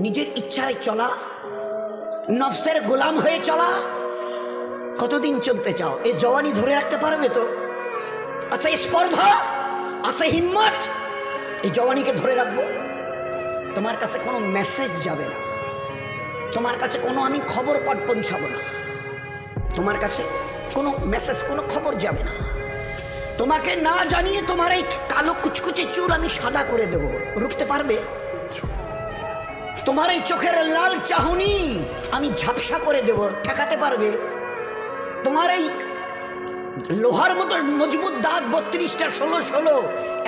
নিজের ইচ্ছায় চলা, নফসের গোলাম হয়ে চলা, কতদিন চলতে চাও? এই জওয়ানি ধরে রাখতে পারবে তো? আছে স্পর্ধা, আছে হিম্মত, এই জওয়ানিকে ধরে রাখবো? তোমার কাছে কোনো মেসেজ যাবে না, তোমার কাছে কোনো আমি খবর পাঠ পৌঁছাবো না, তোমার কাছে কোনো মেসেজ, কোনো খবর যাবে না। তোমাকে না জানিয়ে তোমার এই কালো কুচকুচে চুল আমি সাদা করে দেব, রুখতে পারবে? তোমার এই চোখের লাল চাহনি আমি ঝাপসা করে দেব, ঠেকাতে পারবে? তোমার এই লোহার মতো মজবুত দাঁত 32টা 16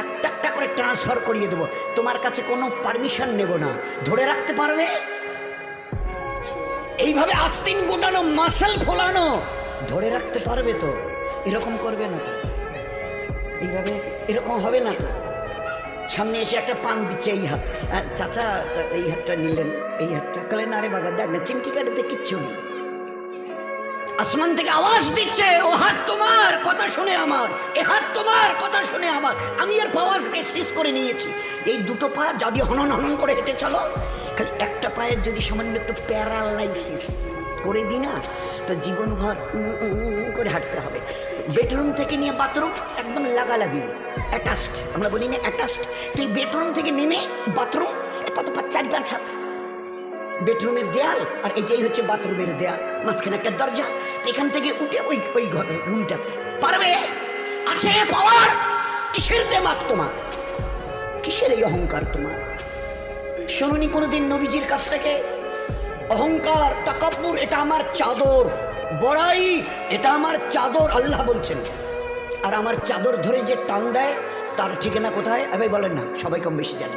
একটা একটা করে ট্রান্সফার করিয়ে দেব, তোমার কাছে কোনো পারমিশন নেব না, ধরে রাখতে পারবে? এইভাবে আস্তিন গোটানো, মাসেল ফোলানো, ধরে রাখতে পারবে তো? এরকম করবে না তো? এইভাবে এরকম হবে না তো? সামনে এসে একটা পান দিচ্ছে, এই হাত, চাচা এই হাতটা নিলেন, এই হাতটা করলেন, আরে বাবা দেখ না চিমটি কাটাতে কিচ্ছু নেই। আসমান থেকে আওয়াজ দিচ্ছে, ও হাত তোমার কথা শুনে আমার, এ হাত তোমার কথা শুনে আমার। আমি এর পাওয়াজ এক্সিস করে নিয়েছি। এই দুটো পা যদি হনন হনন করে হেঁটে চলো, খালি একটা পায়ের যদি সামান্য একটু প্যারালাইসিস করে দিই না, তো জীবনভর করে হাঁটতে হবে। বেডরুম থেকে নিয়ে বাথরুম একদম লাগালাগি, অ্যাটাচড, আমরা বলি না অ্যাটাচড। তো এই বেডরুম থেকে নেমে বাথরুম কত 4-5 হাত, বেডরুমের দেয়াল আর এই যেই হচ্ছে বাথরুমের দেয়াল, মাঝখানে একটা দরজা। তো এখান থেকে উঠে ওই ঘরের রুমটাতে পারবে? আছে পাওয়ার? কিসের দেমাগ তোমার? কিসের এই অহংকার তোমার? শোনোনি কোনোদিন নবীজির কাছ থেকে? অহংকার, তাকাব্বুর এটা আমার চাদর, বড়াই এটা আমার চাদর, আল্লাহ বলছেন। আর আমার চাদর ধরে যে টান দেয় তার ঠিকানা কোথায়? ভাই বলেন না, সবাই কম বেশি জানে।